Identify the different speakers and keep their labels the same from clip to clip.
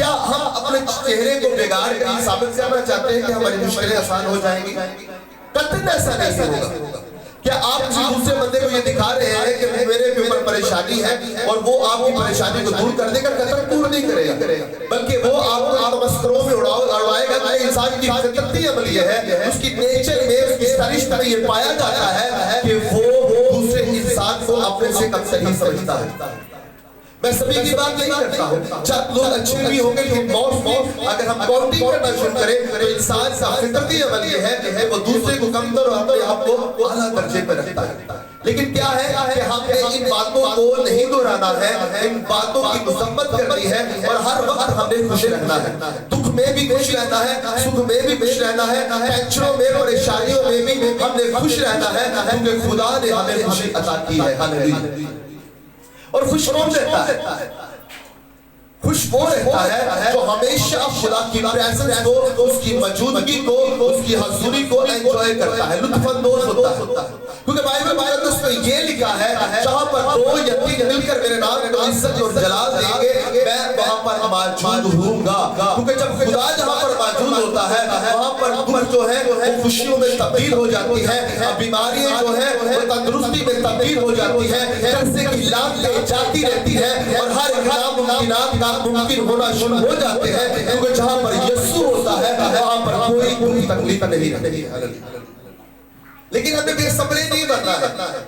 Speaker 1: کیا ہم اپنے چہرے کو بگاڑ کر یہ ثابت کرنا چاہتے ہیں کہ ہماری مشکلیں آسان ہو جائیں گی؟ قطعاً ایسا نہیں ہوگا۔ کیا آپ کسی دوسرے بندے کو یہ دکھا رہے ہیں کہ میرے اوپر پریشانی ہے اور وہ آپ کی پریشانی کو دور کر دے گا؟ قطعاً دور نہیں کرے گا، بلکہ وہ آپ کو تمسخروں میں اڑوائے گا کہ انسان کی فطرتی عمل یہ ہے، اس کی نیچر میں، اس کی سرشت میں یہ پایا جاتا ہے کہ وہ دوسرے انسان کو اپنے سے کمتر ہی سمجھتا ہے۔ میں سبھی کی بات نہیں کرتا ہوں، چند لوگ اچھے بھی ہوں گے، لیکن موت اگر ہم کاؤنٹنگ کرنا شروع کریں تو انسان کا فطرتی عمل یہ ہے کہ وہ دوسرے کو کمتر اور اپنے آپ کو اعلیٰ درجے پر رکھتا ہے۔ لیکن کیا ہے کہ ہم نے ان باتوں کو نہیں دہرانا ہے، ان باتوں کی مذمت کرنی ہے اور ہر وقت ہم نے خوش رہنا ہے، دکھ میں بھی خوش رہنا ہے، سکھ میں بھی خوش رہنا ہے، ٹینشنوں میں، پریشانیوں میں بھی ہم نے خوش رہنا ہے، کیونکہ خدا نے ہمیں خوشی عطا کی ہے۔ ہاللیلویہ۔ اور خوش کون رہتا ہے؟ خوش وہ رہتا ہے جو ہمیشہ خدا کی پریزنس کو، اس کی موجودگی کو، اس کی حضوری کو انجوائے کرتا ہے، لطف اندوز ہوتا ہے۔ کیونکہ بائبل مقدس میں یہ لکھا ہے، جہاں پر دو یا تین مل کر میرے نام کو عزت اور جلال دیں گے، میں وہاں پر موجود ہوں گا۔ کیونکہ جب خدا جہاں پر موجود ہوتا ہے، وہاں پر دکھ جو ہے وہ خوشیوں میں تبدیل ہو جاتی ہے، بیماریاں جو ہیں وہ تندرستی میں تبدیل ہو جاتی ہے، جیسے کہ لانتیں جاتی رہتی ہے اور ہر ناممکنات کا ممکن ہونا شروع ہو جاتے ہیں، کیونکہ جہاں پر یسوع ہوتا ہے وہاں پر کوئی تکلیف نہیں رہتی ہے۔ لیکن ہمیں بے صبرے نہیں بننا ہے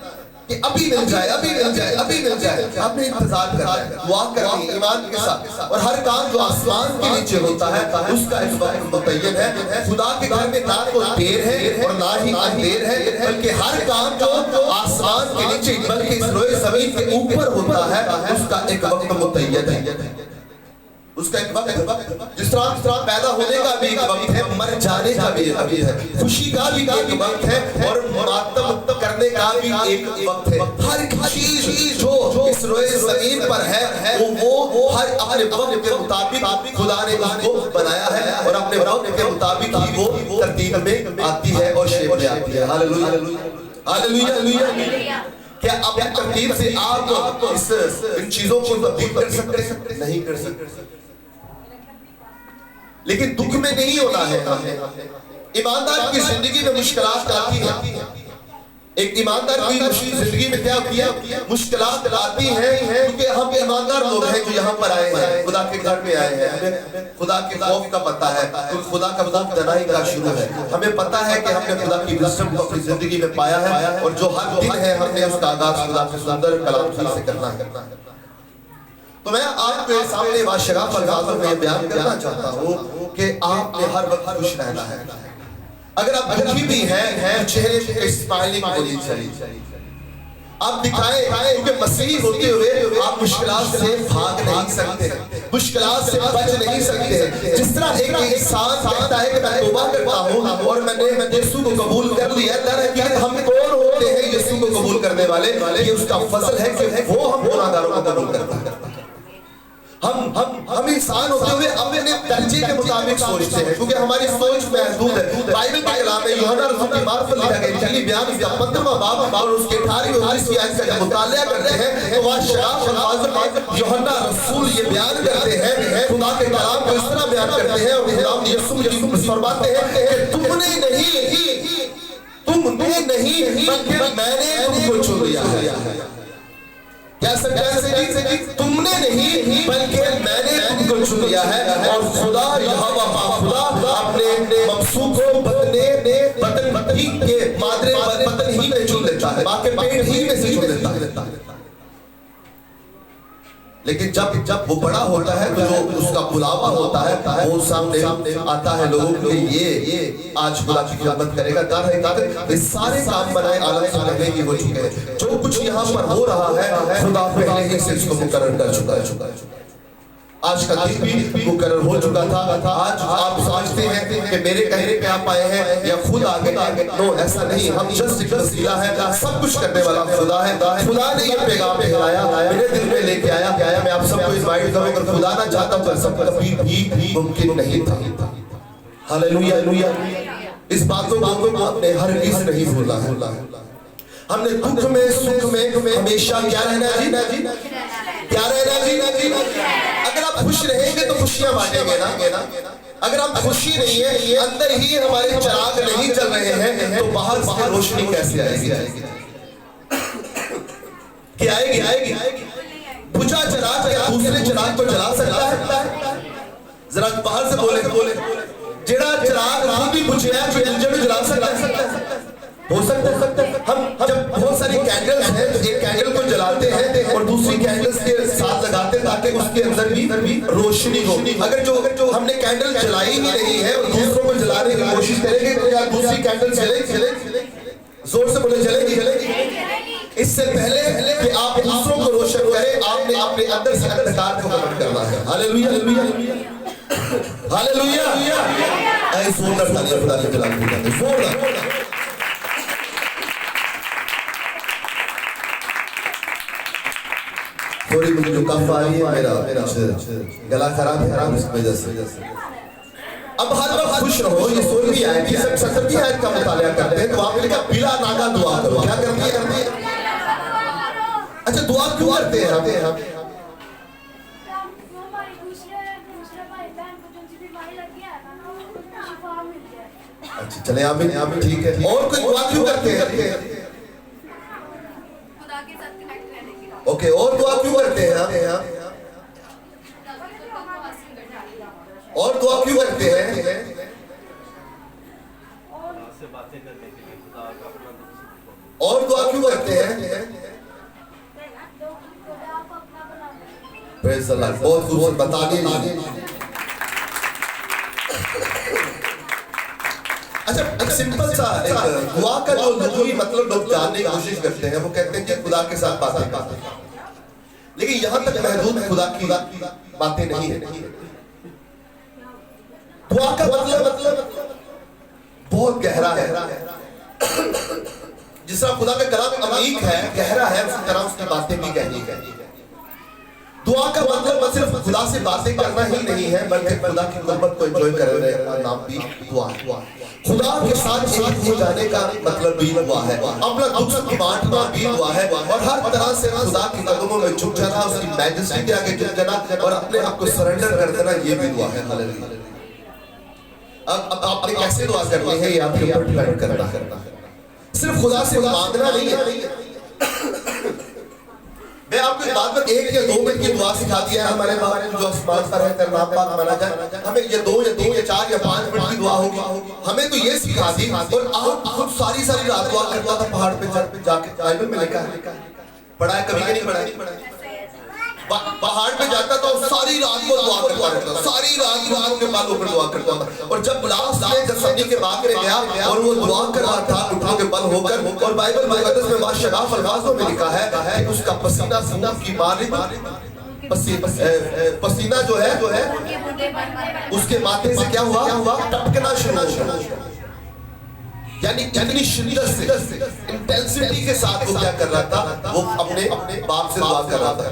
Speaker 1: کہ ابھی مل جائے، ابھی مل جائے، ابھی مل جائے۔ ہم نے انتظار کرنا ہے، دعا کرنی ہے ایمان کے ساتھ، اور ہر کام جو آسمان کے نیچے ہوتا ہے اس کا ایک وقت متعین ہے۔ خدا کے گھر میں نہ تو دیر ہے اور نہ ہی اندھیر ہے، بلکہ ہر کام جو آسمان کے نیچے بلکہ اس روئے زمین کے اوپر ہوتا ہے اس کا ایک وقت متعین ہے، اس کا ایک وقت، جس طرح پیدا ہونے کا بھی ایک وقت ہے، مر جانے کا بھی ایک وقت ہے، خوشی کا بھی ایک وقت ہے اور ماتم کرنے کا بھی ایک وقت ہے۔ ہر چیز جو اس روئے زمین پر ہے وہ ہر اپنے وقت کے مطابق خدا نے اس کو بنایا ہے اور اپنے وقت کے مطابق ہی وہ ترتیب میں آتی ہے اور شیپ میں آتی ہے۔ ہاللیلویہ، ہاللیلویہ۔ کیا اپنی ترتیب سے آپ ان چیزوں کو تبدیل کر سکتے ہیں؟ نہیں کر سکتے، لیکن دکھ میں نہیں ہونا ہے۔ ایماندار کی زندگی میں مشکلات آتی ہیں، ایک ایماندار کی زندگی میں کیا مشکلات آتی ہیں، کیونکہ ہم ایماندار لوگ ہیں جو یہاں پر آئے ہیں، خدا کے گھر میں آئے ہیں، ہمیں خدا کے خوف کا پتہ ہے، کیونکہ خدا کا خوف جنائی کا شروع ہے، ہمیں پتہ ہے کہ ہم نے خدا کی وزڈم کو اپنی زندگی میں پایا ہے اور جو ہر دن ہے ہم نے اس کا آغاز خدا کے سندر کلام سے کرنا ہے۔ تو میں آپ کے سامنے بادشاہ الغاز میں یہ بیان کرنا چاہتا ہوں کہ آپ نے ہر وقت خوش رہنا ہے۔ اگر آپ دکھی بھی ہیں چہرے پہ اسمائلنگ ہونی چاہیے، آپ دکھائیں، کیونکہ مسیحی ہوتے ہوئے آپ مشکلات سے بھاگ نہیں سکتے، مشکلات سے بچ نہیں سکتے۔ جس طرح ایک انسان کہتا ہے کہ میں توبہ کرتا ہوں اور میں نے یسوع کو قبول کر لیا، در حقیقت ہم کون ہوتے ہیں یسوع کو قبول کرنے والے؟ یہ اس کا فضل ہے کہ وہ ہم گناہگاروں کو قبول کرتا ہے۔ ہم انسان ہوتے ہوئے اپنے درجے کے مطابق سوچتے ہیں، کیونکہ ہماری سوچ محدود ہے۔ بائبل کے کلام میں یوحنا رسول کی معرفت لکھا گیا، انجیلی بیان کا 15واں باب اور اس کے 18ویں اور 19ویں آیت کا جب مطالعہ کرتے ہیں تو وہاں شراب الفاظ میں یوحنا رسول یہ بیان کرتے ہیں، خدا کے کلام کو اس طرح بیان کرتے ہیں اور خدا یسوع کی فرماتے ہیں کہ تم نے نہیں بلکہ میں نے تم کو چن لیا ہے۔ کیسے تم نے نہیں بلکہ میں نے تم کو چن لیا ہے، اور خدا یہوہ خدا اپنے ممسوح کو بطن ہی کے مادر بطن ہی میں چن لیتا ہے، ماں کے پیٹ ہی میں سے چن لیتا ہے۔ لیکن جب وہ بڑا ہوتا ہے تو جو اس کا بلاوا ہوتا ہے وہ سامنے آتا ہے لوگوں کے، یہ آج خدا کی خدمت کرے گا۔ کہا ہے کہ سارے کام بنائے عالم سے پہلے ہی ہو چکے ہیں، جو کچھ یہاں پر ہو رہا ہے خدا پہلے ہی سے اس کو مقرر کر چکا ہے۔ آج کا دن بھی مقرر ہو چکا تھا۔ آج آپ سمجھتے ہیں کہ میرے کہنے پہ آپ آئے ہیں یا خود آگے نو، ایسا نہیں، ہم جسٹ ایک وسیلہ ہے، سب کچھ کرنے والا خدا ہے۔ خدا نے یہ پیغام پھیلایا، میرے دل میں لے کے آیا، میں آپ سب کو انوائٹ کروں، اگر خدا نہ چاہتا تو سب کبھی بھی ممکن نہیں تھا۔ ہاللیلویہ۔ اس باتوں کو اپنے ہر چیز نہیں بھولا ہے۔ ہم نے دکھ میں سکھ میں ہمیشہ کیا رہنا ہے جی؟ کیا رہنا ہے جی؟ اگر آپ آپ خوش رہیں گے تو خوشیاں بانٹیں گے نا. اگر ہم خوشی نہیں ہے, اندر ہی ہمارے چراغ نہیں چل رہے ہیں, تو باہر سے روشنی کیسے آئے گی؟ کہ آئے گی. بجھا چراغ کیا دوسرے چراغ کو جلا سکتا ہے؟ ذرا باہر سے بولے. جڑا چراغ خود ہی بجھے ہے پھر انجن جلا سکتا ہے؟ ہو سکتا ہے. ہم جب بہت ساری کینڈلز ہیں تو ایک کینڈل کو جلاتے ہیں اور دوسری کینڈلز کے ساتھ لگاتے ہیں تاکہ اس کے اندر بھی روشنی ہو. اگر جو ہم نے کینڈل جلائی ہی نہیں ہے اور دوسروں کو جلانے کی کوشش کریں گے تو کیا دوسری کینڈل جلے گی؟ زور سے بولے جلے گی. اس سے پہلے کہ آپ دوسروں کو روشن کریں, آپ نے اپنے اندر سے اندھکار کو ختم کرنا ہے. ہاللیلویہ ہاللیلویہ. اے زوردار تالیاں خدا کے کلام کی باتیں زوردار. تھوڑی مجھے جو کف آ رہی ہے میرا گلا خراب ہے اس وجہ سے. اب ہر وقت خوش رہو. یہ 16ویں آیت کی 70ویں آیت کا مطالعہ کرتے ہیں تو آپ نے کہا بلا ناگا دعا کرو. کیا کرتی ہے؟ اچھا دعا کیوں کرتے ہیں ہم؟ اچھا چلیں آپ بھی ٹھیک ہے. اور کوئی دعا کیوں کرتے ہیں؟ اوکے, اور دعا کیوں کرتے ہیں ہم؟ اور دعا کیوں کرتے ہیں؟ اور دعا کیوں کرتے ہیں؟ پریز اللہ. بہت خوبصورت بتا دیجیے. اچھا ایک سمپل سا دعا کا جو لغوی مطلب لوگ جاننے کی کوشش کرتے ہیں, وہ کہتے ہیں کہ خدا کے ساتھ باتیں کرتے ہیں, لیکن یہاں تک محدود خدا کی باتیں نہیں ہیں. دعا کا مطلب بہت گہرا ہے. جس طرح خدا کا کلام عمیق ہے, گہرا ہے, اسی طرح اس کی باتیں بھی گہری ہے. دعا کا مطلب صرف خدا سے باتیں کرنا ہی نہیں ہے, بلکہ خدا کی قربت کو انجوائے کرنے کا نام بھی دعا ہے. خدا کے ساتھ ایک ہو جانے کا مطلب بھی دعا ہے. اپنا دکھ بانٹنا بھی دعا ہے, اور ہر طرح سے خدا کی قدموں میں جھک جانا, اس کی میجسٹی کے آگے جھک جانا اور اپنے آپ کو سرنڈر کر دینا, یہ بھی دعا ہے. ہاللیلویہ. اب آپ نے کیسے دعا کرنی ہے یہ آپ کے اوپر ڈیپینڈ کرنا ہے. صرف خدا سے مانگنا نہیں ہے. میں آپ کو بات میں 1 یا 2 منٹ کی دعا سکھا دیا ہے. ہمارے بارے جو آسمان پر ہے کرنا پاک مانا جائے, ہمیں یہ 2 یا 3 یا 4 یا 5 منٹ کی دعا ہوگی. ہمیں تو یہ سکھا دی, اور آپ خود ساری رات دعا کرتا تھا پہاڑ پہ جا کے. بائبل میں لکھا ہے, پڑھا ہے کبھی کہ نہیں پڑھا ہے؟ پہاڑ پہ جاتا تھا اور ساری رات کو دعا کرتا رہتا تھا, ساری رات کے بالوں پر دعا کرتا تھا. اور جب لاسٹ میں گتسمنی کے باغ میں گیا اور وہ دعا کر رہا تھا گھٹنوں کے بل ہو کر, اور بائبل مقدس میں باشگاف الفاظوں میں لکھا ہے کہ اس کا پسینہ سنت کی مالک پسینہ جو ہے اس کے ماتھے سے کیا ہوا؟ ٹپکنا شروع ہوا. یعنی اتنی شدت سے انٹینسٹی کے ساتھ وہ کیا کر رہا تھا, وہ اپنے باپ سے دعا کر رہا تھا.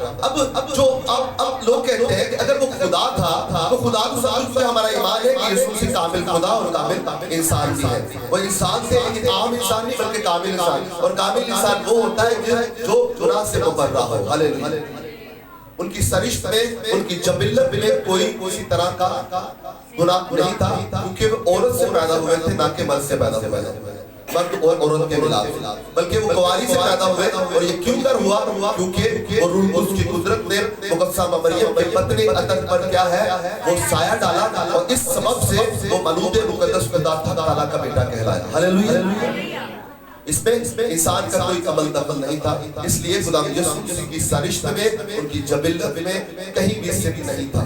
Speaker 1: اب لوگ کہتے ہیں کہ اگر وہ خدا تھا تو خدا تو ساتھ میں ہمارا ایمان ہے کہ یسوع مسیح کامل خدا اور کامل انسان بھی ہے. وہ انسان سے لیکن عام انسان نہیں بلکہ کامل انسان, اور کامل انسان وہ ہوتا ہے جو گناہ سے مبرہ ہو. ہاللیلویہ. ان کی سرشت میں, ان کی جبلت میں کوئی کسی طرح کا گناہ نہیں تھا, کیونکہ وہ عورت سے پیدا ہوئے تھے نہ کہ مرد سے پیدا ہوئے تھے. مرد اور عورت کے ملاپ, بلکہ وہ کواری سے پیدا ہوئے. اور یہ کیوں کر ہوا؟ کیونکہ وہ روح القدس کی قدرت نے مقدسہ مریم کے بطن عتق پر کیا ہے وہ سایہ ڈالا, اور اس سبب سے وہ مولود مقدس خدا تعالیٰ کا بیٹا کہلایا. ہاللیلویہ. اس میں انسان کا کوئی عمل دخل نہیں تھا, اس لیے خدا یسوع مسیح کی سرشت میں, ان کی جبلت میں کہیں بھی صدق نہیں تھا.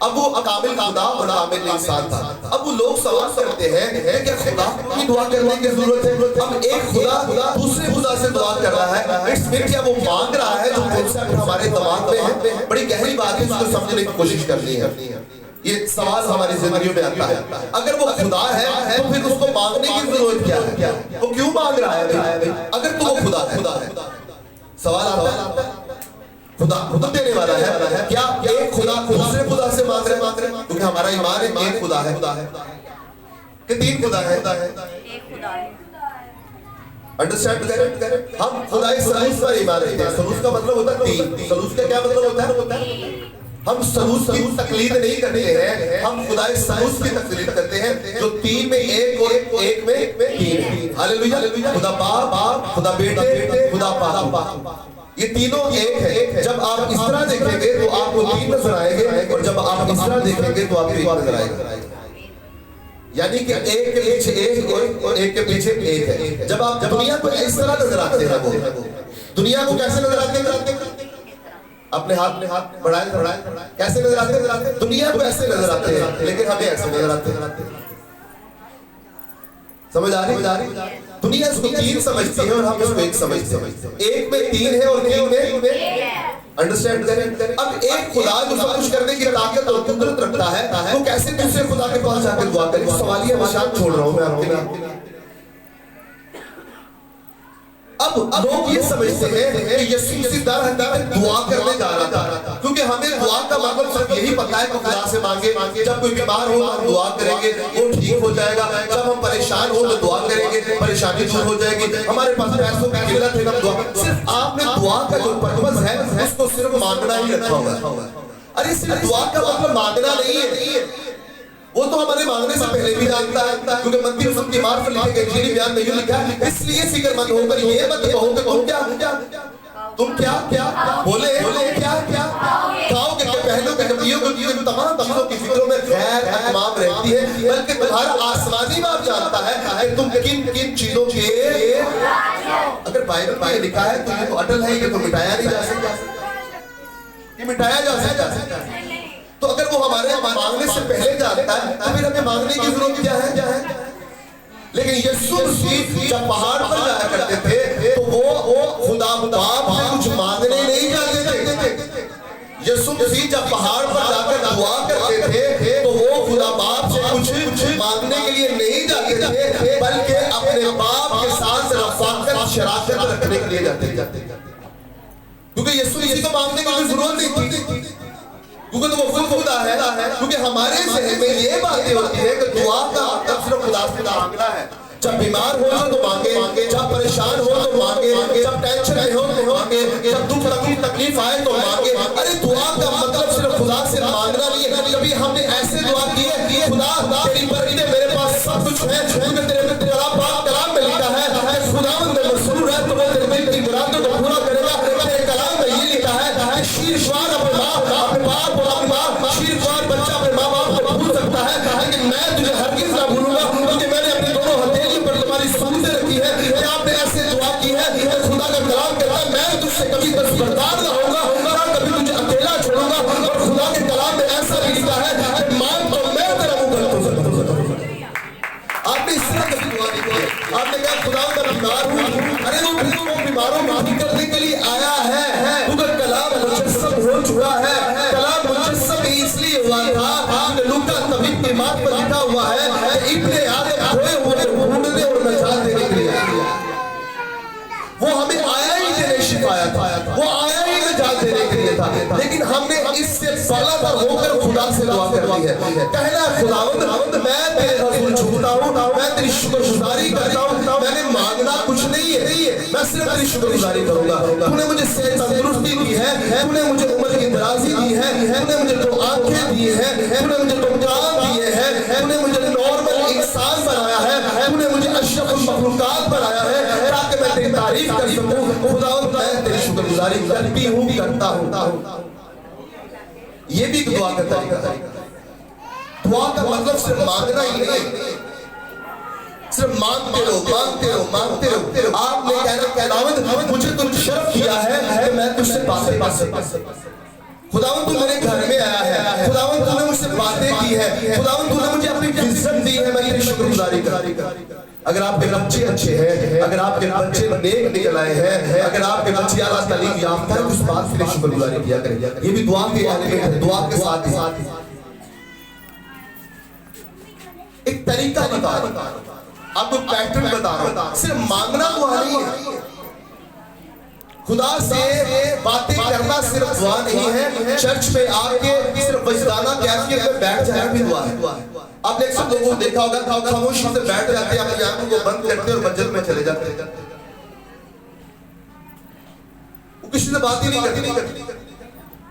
Speaker 1: اب وہ کامل خدا اور کامل انسان تھا. اب وہ لوگ سوال کرتے ہیں کہ خدا کی دعا کرنے کی ضرورت ہے. اب ایک خدا دوسرے خدا سے دعا کر رہا ہے, اس میں کیا وہ مانگ رہا ہے جو کنسپٹ ہمارے دماغ میں ہے. بڑی گہری بات ہے, اس کو سمجھنے کی کوشش کرنی ہے. یہ سوال ہماری زندگیوں میں آتا ہے. اگر وہ خدا ہے تو پھر اس کو مانگنے کی ضرورت کیا ہے؟ وہ کیوں مانگ رہا ہے اگر تو وہ خدا ہے؟ سوال آتا ہے, خدا دینے والا ہے, کیا ایک خدا دوسرے خدا سے مانگ رہے ہیں؟ کیونکہ ہمارا ایمان ہے ایک خدا ہے کہ 3 خدا ہے. انڈرسٹینڈ کریں, ہم خدائی ثالوث پر ایمان رکھتے ہیں. ثالوث کا مطلب ہوتا ہے 3. ثالوث کا کیا مطلب ہوتا ہے؟ ہم سلوس کی تقلید نہیں کرتے ہیں، ہم خدائے سلوس کی تقلید کرتے ہیں جو تین میں ایک اور ایک میں تین ہے۔ ہاللیلویہ، خدا باپ، خدا بیٹے، خدا پاک، یہ تینوں ایک ہے۔ جب آپ اس طرح دیکھیں گے تو آپ کو تین نظر آئیں گے، اور جب آپ اس طرح دیکھیں گے تو آپ کو ایک نظر آئے گا، یعنی کہ ایک کے پیچھے ایک اور ایک کے پیچھے ایک ہے۔ جب آپ دنیا کو اس طرح نظر آتے ہیں، وہ دنیا کو کیسے نظر آتے ہیں؟ اپنے ہاتھ بڑھائیں، کیسے نظر آتے ہیں؟ دنیا کو ایسے نظر آتے ہیں، لیکن ہمیں ایسے نظر آتے ہیں۔ سمجھ آ رہی؟ دنیا اس کو تین سمجھتی ہے اور ہم اس کو ایک سمجھتے ہیں۔ ایک میں تین ہے اور تین میں انڈرسٹینڈ کریں۔ اب ایک خدا جو سب کچھ کرنے کی طاقت اور قدرت رکھتا ہے، وہ کیسے دوسرے خدا کے پاس جا کے دعا کرے؟ سوالیہ نشان چھوڑ رہا ہوں میں آپ کے لیے۔ اب لوگ یہ سمجھتے ہیں کہ یسوع مسیح در حقیقت دعا کرنے جا رہا تھا، کیونکہ ہمیں دعا کا مطلب صرف یہی پتہ ہے کہ خدا سے مانگے، جب کوئی بیمار ہو ہم دعا کریں گے وہ ٹھیک ہو جائے گا، جب ہم پریشان ہو تو دعا کریں گے پریشانی دور ہو جائے گی، ہمارے پاس پیسوں کی قلت ہے ہم دعا۔ صرف آپ نے دعا کا جو پرپس ہے اس کو صرف مانگنا ہی رکھا ہوا ہے۔ ارے صرف دعا کا مطلب مانگنا نہیں ہے، وہ تو ہمارے مانگنے سے پہلے بھی جانتا ہے، کیونکہ متی رسول کی مار پر لکھے گئے انجیلی بیان میں یہ لکھا ہے، اس لیے فکر مند ہو کر یہ مت کہو کہ تم کیا بولے کیا کھاؤ گے، کہ پہلو کے پیو گے، ان تمام چیزوں کی فکروں میں خیر تمام رہتی ہے، بلکہ تمہارا آسمانی باپ جانتا ہے کہ تم کن چیزوں کے، اگر بائبل میں لکھا ہے تو یہ تو اٹل ہے، یہ تو مٹایا نہیں جا سکتا، یہ مٹایا جا سکتا۔ تو اگر وہ ہمارے مانگنے سے پہلے جانتا ہے تو پھر ہمیں مانگنے کی ضرورت کیا ہے؟ لیکن یسوع مسیح جب پہاڑ پر جایا کرتے تھے تو وہ خدا باپ سے کچھ مانگنے نہیں جاتے تھے۔ یسوع مسیح جب پہاڑ پر جا کر دعا کرتے تھے تو وہ خدا باپ سے کچھ مانگنے کے لیے نہیں جاتے تھے، بلکہ اپنے باپ کے ساتھ رفاقت شراکت رکھنے کے لیے جاتے تھے، کیونکہ یسوع مسیح کو مانگنے کی ضرورت نہیں تھی، کیونکہ تو وہ خدا ہے۔ کیونکہ ہمارے ذہن میں یہ باتیں ہوتی ہے کہ دعا کا مطلب صرف خدا سے مانگنا ہے، جب بیمار ہو تو مانگے، جب پریشان ہو تو مانگے، جب ٹینشن میں ہو تو مانگے، جب دکھ تکلیف آئے تو مانگے۔ ارے دعا کا مطلب صرف خدا سے مانگنا نہیں ہے۔ کبھی ہم نے ایسے دعا کی ہے، خدا تیری برکتیں میرے پاس سب کچھ ہے، کیونکہ تیرے پاک کلام میں لکھا ہے کہ خدا میں مسرور ہے تو وہ تیرے دل کی مرادوں کو پورا کرے گا۔ تیرے کلام میں یہ لکھا ہے کہ شیروار اپنے باپ اور اپنے باپ شیروار بچہ اپنے ماں باپ کو بھول سکتا ہے، لیکن میں تجھے ہرگز نہ بھولوں گا، کیونکہ میں نے اپنے دونوں ہتھیلیوں پر تمہاری سنتیں رکھی ہے۔ کہ آپ نے ایسے دعا کی ہے کہ خدا کا کلام کہتا ہے میں تجھ سے کبھی دستبردار نہ ہوں گا، نہ کبھی تجھے اکیلا چھوڑوں گا، اور خدا کے کلام میں ایسا بھی لکھا ہے کہ مانگ تو میں تیرا منہ کر دوں۔ آپ نے اس طرح کبھی دعا نہیں کی، آپ نے کہا خدا میں بیمار ہوں، ارے وہ بیماروں کو ٹھیک کرنے کے لیے آیا ہے، کیونکہ کلام مجسم ہو چکا ہے۔ کلام مجسم اس لیے ہوا تھا کہ لوکا طبیب کی بات پر لکھا ہوا ہے کہ ابن آدم کھوئے ہوئے ڈھونڈنے اور نجات دینے کے لیے آیا۔ وہ ہمیں آیا ہی دینے شفایا تھا، وہ آیا ہی نجات دینے کے لیے تھا، لیکن ہم نے اس سے بالا تر ہو کر خدا سے دعا کر لی ہے۔ کہنا خداوند میں تیرے حضور جھکتا ہوں، میں تیری شکر گزاری کرتا ہوں، میں نے مانگنا کچھ نہیں ہے، میں صرف تیری شکر گزاری کروں گا۔ تو نے مجھے صحت تندرستی دی ہے، تو نے مجھے عمر کی درازی دی ہے، تو نے مجھے دو آنکھیں دی ہیں، تو نے مجھے دو کان دیے ہیں، تو نے مجھے نارمل انسان بنایا ہے، تو نے مجھے اشرف المخلوقات بنایا ہے تاکہ میں تیری تعریف کر سکوں۔ خداوند میں تیری شکر گزاری کرتی ہوں، کرتا ہوں۔ یہ بھی دعا کا طریقہ ہے۔ دعا کا مطلب صرف مانگنا ہی نہیں، صرف مانگتے رہو۔ آپ نے کہنا خداوند مجھے تم شرف کیا ہے کہ میں تجھ سے باتیں کر سکوں۔ خداوند تو میرے گھر میں آیا ہے، خداوند تو نے مجھ سے باتیں کی ہے، خداوند تو نے مجھے اپنی عزت دی ہے، میں تیری شکر گزاری کرتا ہوں۔ اگر آپ کے بچے اچھے ہیں، اگر آپ کے بچے نیک نکل آئے ہیں، اگر آپ کے بچے اعلیٰ تعلیم یافتہ ہیں، اس بات کے لیے شکر گزاری کیا کریں۔ یہ بھی دعا کے ایلیمنٹ ہے، دعا کے ساتھ ہی ایک طریقہ بتا رہا ہوں، آپ کو پیٹرن بتا رہا ہوں۔ صرف مانگنا دعا نہیں ہے، خدا سے باتیں کرنا صرف دعا نہیں ہے، چرچ میں آ کے صرف وجدانہ کیفیت میں بیٹھ جانا بھی دعا ہے۔ آپ نے سب لوگوں کو دیکھا ہوگا خاموشی سے بیٹھ جاتے ہیں، اپنی آنکھوں کو بند کرتے اور مسجد میں چلے جاتے ہیں، وہ کسی سے بات ہی نہیں کرتی۔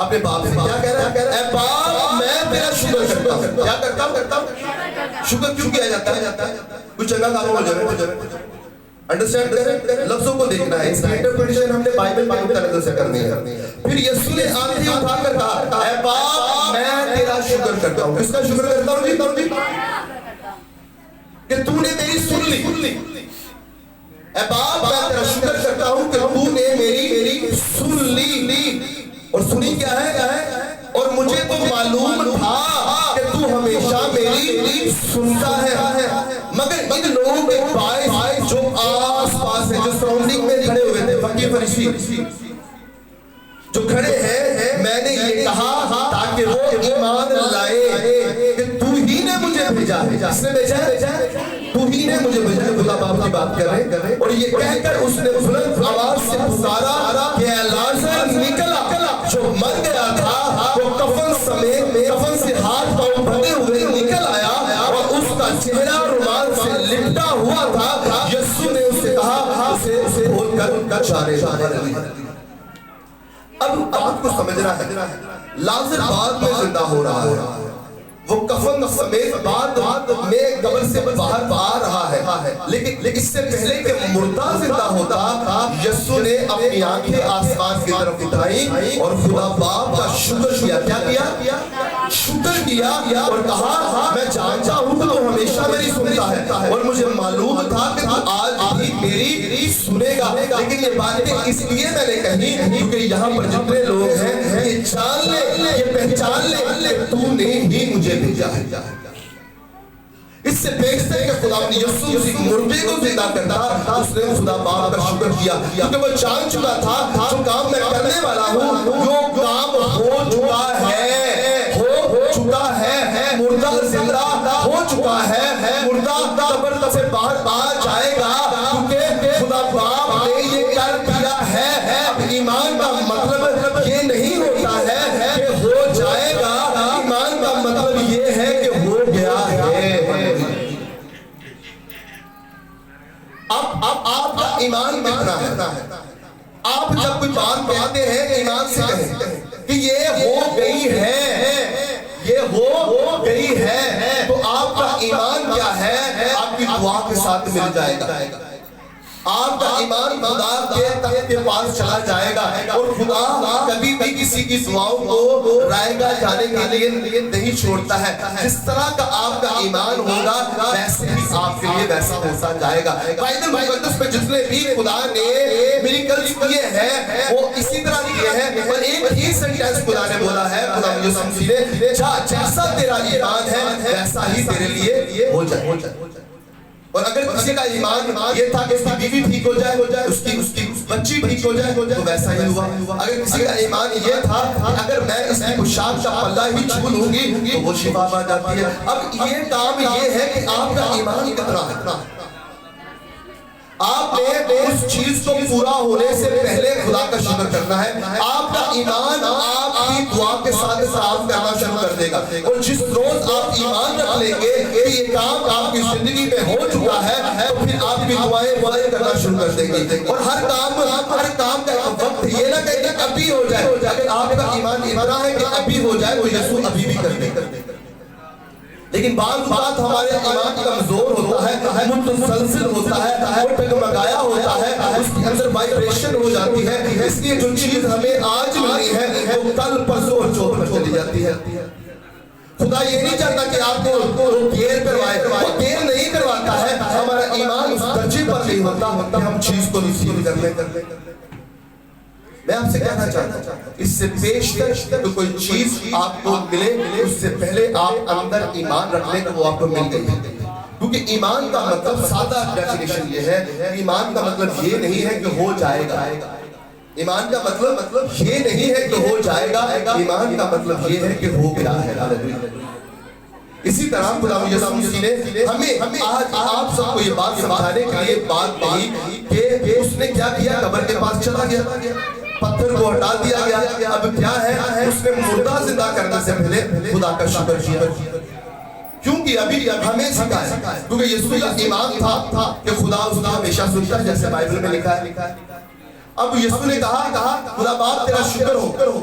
Speaker 1: اپنے باپ سے کیا کہہ رہا ہے؟ اے باپ میں تیرا شکر کرتا ہوں. کیا کرتا ہوں؟ شکر کیوں کیا جاتا ہے؟ کچھ جگہ کاموں ہو جائے انڈرسٹینڈ کریں, لفظوں کو دیکھنا ہے. اس کی انٹرپریٹیشن ہم نے بائبل میں مختلف سے کرنی ہے. پھر یسوع نے آنکھیں اٹھا کر کہا اے باپ میں تیرا شکر کرتا ہوں. کس کا شکر کرتا ہوں جی؟ کہ تو نے میری سن لی. اے باپ میں تیرا شکر کرتا ہوں کہ تو نے میری سن لی. اور سنی کیا ہے؟ اور مجھے تو معلوم تھا کہ تو ہمیشہ میری سنتا ہے. مگر ان لوگوں کے باعث جو آس پاس ہیں, جو سراؤنڈنگ میں کھڑے ہوئے تھے, فقیر فرشتی جو کھڑے ہیں, میں نے یہ کہا تاکہ وہ ایمان لائے کہ تو ہی نے مجھے بھیجا ہے. کس نے بھیجا ہے؟ تو ہی نے مجھے بھیجا ہے. خدا باپ کی بات کر رہے ہیں. اور یہ کہہ کر اس نے بلند آواز سے پکارا کہ اے لازر نکلا. جو مر گیا تھا وہ کفن سمیت کفن سے ہاتھ پاؤں بندھے ہوئے نکل آیا اور اس کا چہرہ رومال سے لپٹا ہوا تھا. یسوع نے اسے کہا اسے کھول کر چارے. اب بات کو سمجھنا ہے. لازر بعد میں زندہ ہو رہا ہے, وہ کفن سمیت بعد میں قبر سے باہر آ رہا ہے. لیکن اس سے پہلے کہ مردہ زندہ ہوتا, یسوع نے اپنی آنکھیں آسمان کی طرف اٹھائی اور خدا باپ کا شکر کیا. کیا کیا؟ شکر کیا اور کہا میں جانتا ہوں کہ تو ہمیشہ میری سنتا ہے اور مجھے معلوم تھا کہ تو آج بھی میری سنے گا. لیکن یہ باتیں اس لیے میں نے کہی کیونکہ یہاں پر جتنے لوگ ہیں یہ جان لے, یہ پہچان لے تو نے ہی مجھے بھیجا ہے. اس سے بیشتر کہ خدا نے یسوع اسی مردے کو زندہ کرتا, اس نے خدا باپ کا شکر کیا کیونکہ وہ جان چکا تھا جو کام میں کرنے والا ہوں جو کام ہو چکا ہے. مردہ زندہ ہو چکا ہے, مردہ قبر سے باہر آ جائے گا کیونکہ خدا باپ نے یہ کر دیا ہے. اب ایمان کا مطلب یہ نہیں ہوتا ہے کہ ہو جائے گا, ایمان کا مطلب یہ ہے کہ ہو گیا ہے. اب آپ کا ایمان کتنا ہے؟ آپ جب کوئی بات کہتے ہیں ایمان سے کہیں کہ یہ ہو گئی ہے, یہ ہو گئی ہے, تو آپ کا ایمان کیا ہے؟ آپ کی دعا کے ساتھ مل جائے گا. آپ کا ایمان خدا کے تخت کے پاس چلا جائے گا اور خدا کبھی بھی کسی کی دعاؤں کو رائے گا جانے کے لیے نہیں چھوڑتا ہے. جس طرح کا آپ کا ایمان ہوگا ویسے ہی آپ کے لیے ویسا ہوتا جائے گا. بائبل مقدس میں جتنے بھی خدا نے میریکلز کیے ہیں وہ اسی طرح کیے ہیں, اور ایک ہی سینٹینس خدا نے بولا ہے, خدا یسوع مسیح نے, جیسا تیرا ایمان ہے ویسا ہی تیرے لیے ہو جائے. اور اگر کسی کا ایمان یہ تھا کہ اس کی بیوی ٹھیک ہو جائے, اس کی بچی ٹھیک ہو جائے, تو ویسا ہی ہوا. اگر کسی کا ایمان یہ تھا کہ اگر میں اس کی پوشاک کا پلہ ہی چھو لوں گی تو وہ شفا پا جاتی ہے. اب یہ کام یہ ہے کہ آپ کا ایمان کتنا ہے. آپ نے اس چیز کو پورا ہونے سے پہلے خدا کا شکر کرنا ہے. آپ کا ایمان آپ کی دعا کے ساتھ کام کرنا شروع کر دے گا, اور جس روز آپ ایمان رکھ لیں گے کہ یہ کام آپ کی زندگی میں ہو چکا ہے تو پھر آپ کی دعائیں کرنا شروع کر دیں گے. اور ہر کام کا وقت یہ نہ کہ ابھی ہو جائے. اگر آپ کا ایمان اتنا ہے کہ ابھی ہو جائے تو یسوع ابھی بھی کر دے. لیکن بعض اوقات ہمارے ایمان کمزور ہوتا ہے, متسلسل ہوتا ہے, وہ ٹگمگایا ہوتا ہے, اس کے اندر وائبریشن ہو جاتی ہے. اس لیے جو چیز ہمیں آج ملی ہے وہ کل پرسوں اور چوتھ پر چلی جاتی ہے. خدا یہ نہیں چاہتا کہ آپ کو دیر کروائے, وہ دیر نہیں کرواتا ہے. ہمارا ایمان اس درجے پر نہیں ہوتا کہ ہم چیز کو ریسیو کر لیں. میں آپ سے کہنا چاہتا ہوں اس سے بیشتر کوئی چیز آپ کو ملے اس سے پہلے آپ اندر ایمان رکھ لیں کہ وہ آپ کو مل گئی. کیونکہ ایمان کا مطلب سادہ ڈیفینیشن یہ ہے, ایمان کا مطلب یہ نہیں ہے کہ ہو جائے گا. ایمان کا مطلب یہ نہیں ہے کہ ہو جائے گا, ایمان کا مطلب یہ ہے کہ ہو گیا ہے. اسی طرح خدا یسوع مسیح نے ہمیں آج آپ سب کو یہ بات سمجھانے کے لیے بات کہی کہ اس نے کیا کیا, قبر کے پاس چلا گیا, پتھر کو ہٹا دیا گیا. اب کیا ہے, اس نے مردہ زندہ کرنے سے پہلے خدا کا شکر کیا. کیونکہ ابھی ہمیں سکھایا, کیونکہ یسوع کا ایمان تھا کہ خدا اس کا ہمیشہ سنتا ہے جیسے بائبل میں لکھا ہے. اب یسوع نے کہا خدا باپ تیرا شکر ہو,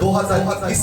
Speaker 1: 2021